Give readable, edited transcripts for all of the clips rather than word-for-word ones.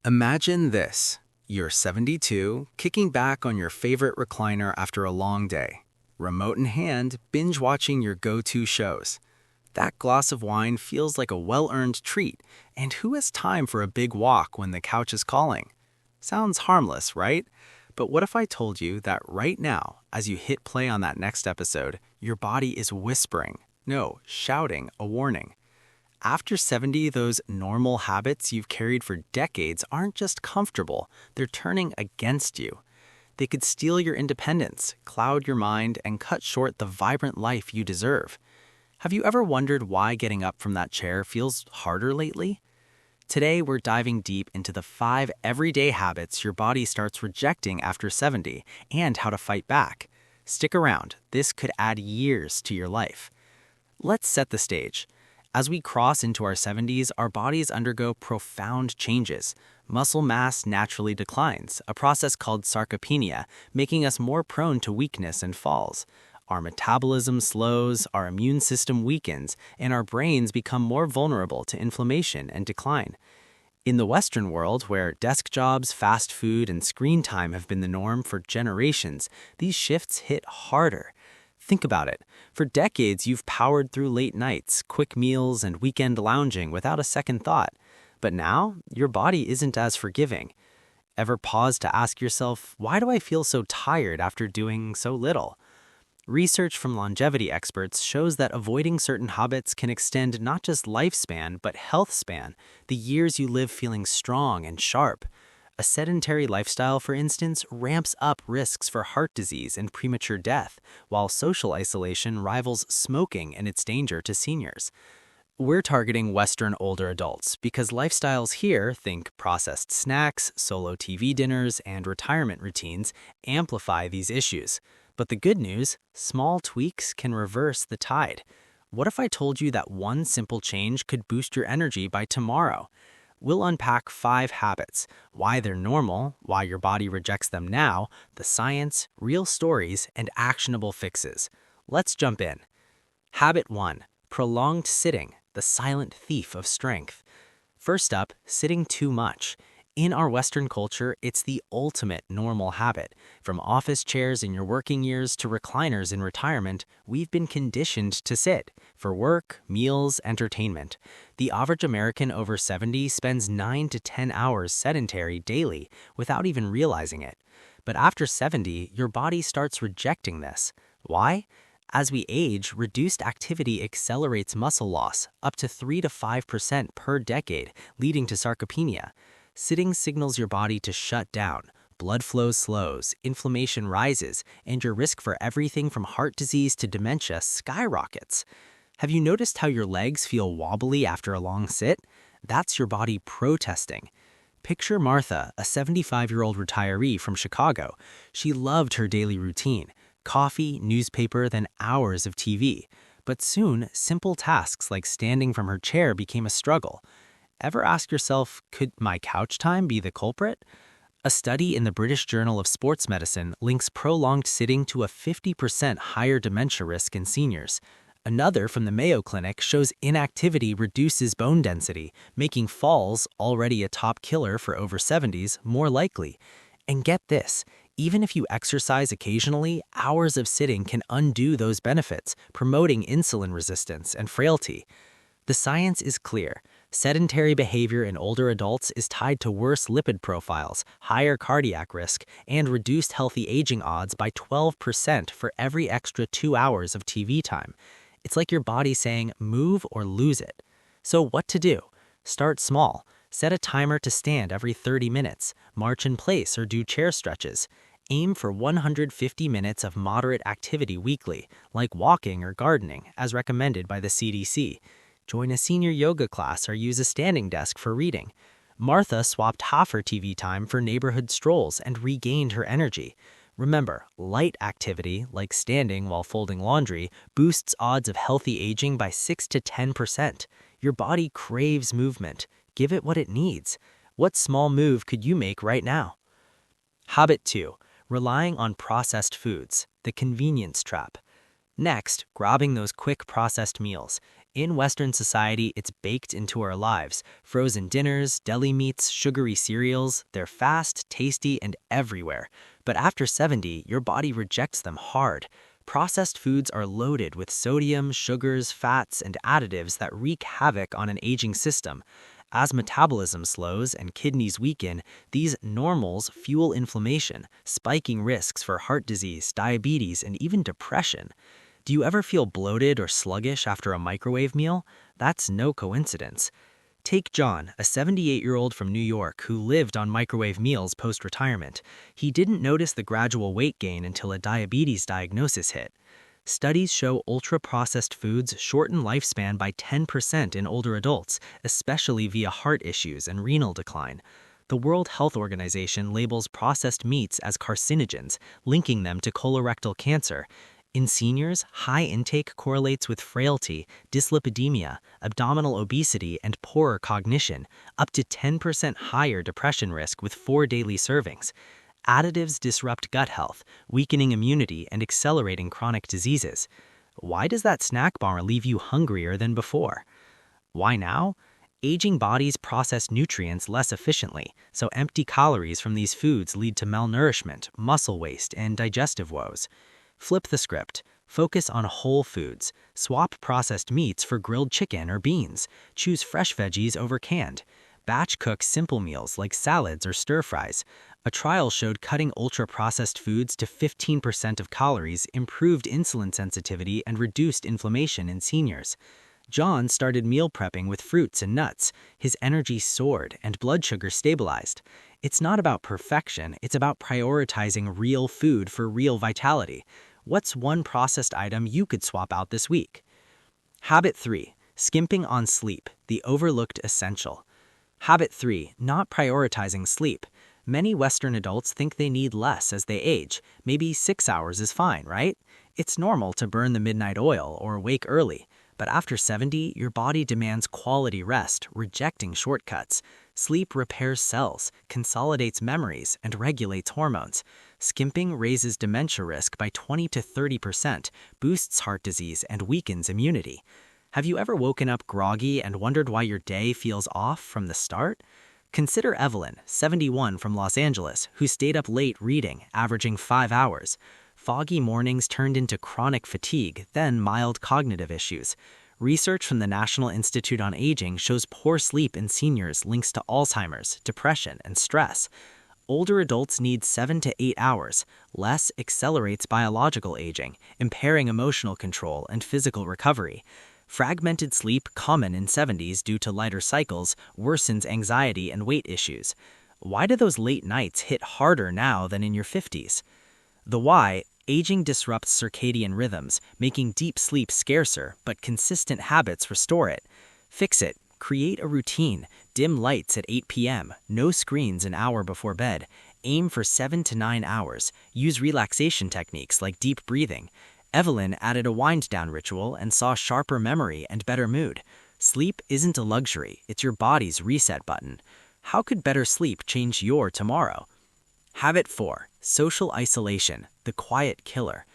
Imagine this. You're 72, kicking back on your favorite recliner after a long day. Remote in hand, binge watching your go-to shows. That glass of wine feels like a well-earned treat, and who has time for a big walk when the couch is calling? Sounds harmless, right? But what if I told you that right now, as you hit play on that next episode, your body is whispering, no, shouting a warning? After 70, those normal habits you've carried for decades aren't just comfortable, they're turning against you. They could steal your independence, cloud your mind, and cut short the vibrant life you deserve. Have you ever wondered why getting up from that chair feels harder lately? Today, we're diving deep into the 5 everyday habits your body starts rejecting after 70 and how to fight back. Stick around, this could add years to your life. Let's set the stage. As we cross into our 70s, our bodies undergo profound changes. Muscle mass naturally declines, a process called sarcopenia, making us more prone to weakness and falls. Our metabolism slows, our immune system weakens, and our brains become more vulnerable to inflammation and decline. In the Western world, where desk jobs, fast food, and screen time have been the norm for generations, these shifts hit harder. Think about it. For decades, you've powered through late nights, quick meals, and weekend lounging without a second thought. But now, your body isn't as forgiving. Ever pause to ask yourself, why do I feel so tired after doing so little? Research from longevity experts shows that avoiding certain habits can extend not just lifespan, but health span, the years you live feeling strong and sharp. A sedentary lifestyle, for instance, ramps up risks for heart disease and premature death, while social isolation rivals smoking and its danger to seniors. We're targeting Western older adults because lifestyles here, think processed snacks, solo TV dinners, and retirement routines, amplify these issues. But the good news, small tweaks can reverse the tide. What if I told you that one simple change could boost your energy by tomorrow? We'll unpack 5 habits, why they're normal, why your body rejects them now, the science, real stories, and actionable fixes. Let's jump in. Habit 1. Prolonged sitting, the silent thief of strength. First up, sitting too much. In our Western culture, it's the ultimate normal habit. From office chairs in your working years to recliners in retirement, we've been conditioned to sit for work, meals, entertainment. The average American over 70 spends 9 to 10 hours sedentary daily without even realizing it. But after 70, your body starts rejecting this. Why? As we age, reduced activity accelerates muscle loss, up to 3 to 5% per decade, leading to sarcopenia. Sitting signals your body to shut down. Blood flow slows, inflammation rises, and your risk for everything from heart disease to dementia skyrockets. Have you noticed how your legs feel wobbly after a long sit? That's your body protesting. Picture Martha, a 75-year-old retiree from Chicago. She loved her daily routine: coffee, newspaper, then hours of TV. But soon, simple tasks like standing from her chair became a struggle. Ever ask yourself, could my couch time be the culprit? A study in the British Journal of Sports Medicine links prolonged sitting to a 50% higher dementia risk in seniors. Another from the Mayo Clinic shows inactivity reduces bone density, making falls, already a top killer for over 70s, more likely. And get this, even if you exercise occasionally, hours of sitting can undo those benefits, promoting insulin resistance and frailty. The science is clear. Sedentary behavior in older adults is tied to worse lipid profiles, higher cardiac risk, and reduced healthy aging odds by 12% for every extra 2 hours of TV time. It's like your body saying, move or lose it. So what to do? Start small. Set a timer to stand every 30 minutes, march in place or do chair stretches. Aim for 150 minutes of moderate activity weekly, like walking or gardening, as recommended by the CDC. Join a senior yoga class or use a standing desk for reading. Martha swapped half her TV time for neighborhood strolls and regained her energy. Remember, light activity, like standing while folding laundry, boosts odds of healthy aging by 6 to 10%. Your body craves movement. Give it what it needs. What small move could you make right now? Habit 2. Relying on processed foods, the convenience trap. Next, grabbing those quick processed meals. In Western society, it's baked into our lives. Frozen dinners, deli meats, sugary cereals, they're fast, tasty, and everywhere. But after 70, your body rejects them hard. Processed foods are loaded with sodium, sugars, fats, and additives that wreak havoc on an aging system. As metabolism slows and kidneys weaken, these normals fuel inflammation, spiking risks for heart disease, diabetes, and even depression. Do you ever feel bloated or sluggish after a microwave meal? That's no coincidence. Take John, a 78-year-old from New York who lived on microwave meals post-retirement. He didn't notice the gradual weight gain until a diabetes diagnosis hit. Studies show ultra-processed foods shorten lifespan by 10% in older adults, especially via heart issues and renal decline. The World Health Organization labels processed meats as carcinogens, linking them to colorectal cancer. In seniors, high intake correlates with frailty, dyslipidemia, abdominal obesity, and poorer cognition, up to 10% higher depression risk with 4 daily servings. Additives disrupt gut health, weakening immunity and accelerating chronic diseases. Why does that snack bar leave you hungrier than before? Why now? Aging bodies process nutrients less efficiently, so empty calories from these foods lead to malnourishment, muscle waste, and digestive woes. Flip the script. Focus on whole foods. Swap processed meats for grilled chicken or beans. Choose fresh veggies over canned. Batch cook simple meals like salads or stir-fries. A trial showed cutting ultra-processed foods to 15% of calories improved insulin sensitivity and reduced inflammation in seniors. John started meal prepping with fruits and nuts. His energy soared and blood sugar stabilized. It's not about perfection, it's about prioritizing real food for real vitality. What's one processed item you could swap out this week? Habit 3. Skimping on sleep, the overlooked essential. Habit 3. Not prioritizing sleep. Many Western adults think they need less as they age. Maybe 6 hours is fine, right? It's normal to burn the midnight oil or wake early. But after 70, your body demands quality rest, rejecting shortcuts. Sleep repairs cells, consolidates memories, and regulates hormones. Skimping raises dementia risk by 20 to 30%, boosts heart disease, and weakens immunity. Have you ever woken up groggy and wondered why your day feels off from the start? Consider Evelyn, 71 from Los Angeles, who stayed up late reading, averaging 5 hours. Foggy mornings turned into chronic fatigue, then mild cognitive issues. Research from the National Institute on Aging shows poor sleep in seniors links to Alzheimer's, depression, and stress. Older adults need 7 to 8 hours. Less accelerates biological aging, impairing emotional control and physical recovery. Fragmented sleep, common in 70s due to lighter cycles, worsens anxiety and weight issues. Why do those late nights hit harder now than in your 50s? The why: aging disrupts circadian rhythms, making deep sleep scarcer, but consistent habits restore it. Fix it. Create a routine. Dim lights at 8 p.m., no screens an hour before bed. Aim for 7 to 9 hours. Use relaxation techniques like deep breathing. Evelyn added a wind-down ritual and saw sharper memory and better mood. Sleep isn't a luxury, it's your body's reset button. How could better sleep change your tomorrow? Habit 4. Social isolation, the quiet killer.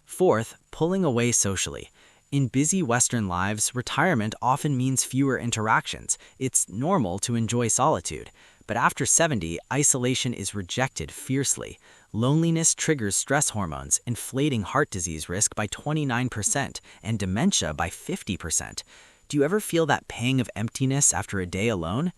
Fourth, pulling away socially. In busy Western lives, retirement often means fewer interactions. It's normal to enjoy solitude. But after 70, isolation is rejected fiercely. Loneliness triggers stress hormones, inflating heart disease risk by 29% and dementia by 50%. Do you ever feel that pang of emptiness after a day alone?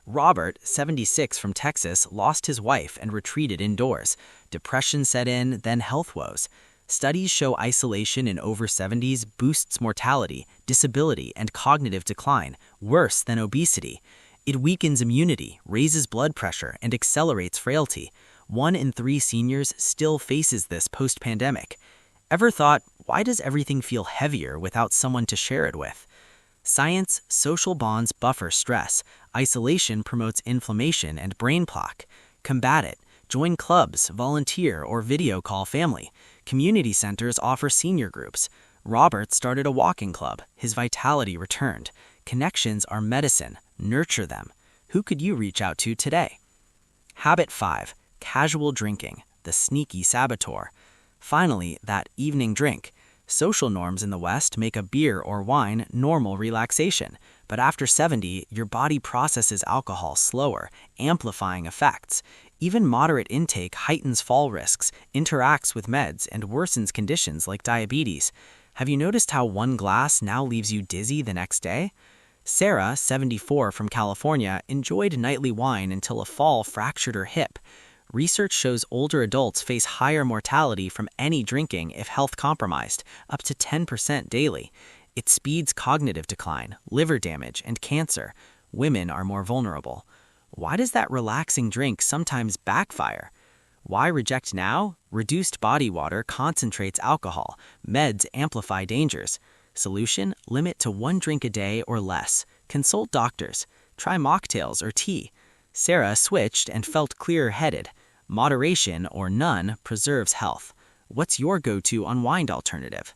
Robert, 76 from Texas, lost his wife and retreated indoors. Depression set in, then health woes. Studies show isolation in over 70s boosts mortality, disability, and cognitive decline, worse than obesity. It weakens immunity, raises blood pressure, and accelerates frailty. 1 in 3 seniors still faces this post-pandemic. Ever thought, why does everything feel heavier without someone to share it with? Science: social bonds buffer stress. Isolation promotes inflammation and brain plaque. Combat it. Join clubs, volunteer, or video call family. Community centers offer senior groups. Robert started a walking club. His vitality returned. Connections are medicine. Nurture them. Who could you reach out to today? Habit 5. Casual drinking, the sneaky saboteur. Finally, that evening drink. Social norms in the West make a beer or wine normal relaxation, but after 70, your body processes alcohol slower, amplifying effects. Even moderate intake heightens fall risks, interacts with meds, and worsens conditions like diabetes. Have you noticed how one glass now leaves you dizzy the next day? Sarah, 74 from California, enjoyed nightly wine until a fall fractured her hip. Research shows older adults face higher mortality from any drinking if health compromised, up to 10% daily. It speeds cognitive decline, liver damage, and cancer. Women are more vulnerable. Why does that relaxing drink sometimes backfire? Why reject now? Reduced body water concentrates alcohol. Meds amplify dangers. Solution: limit to 1 drink a day or less. Consult doctors. Try mocktails or tea. Sarah switched and felt clearer-headed. Moderation or none preserves health. What's your go-to unwind alternative?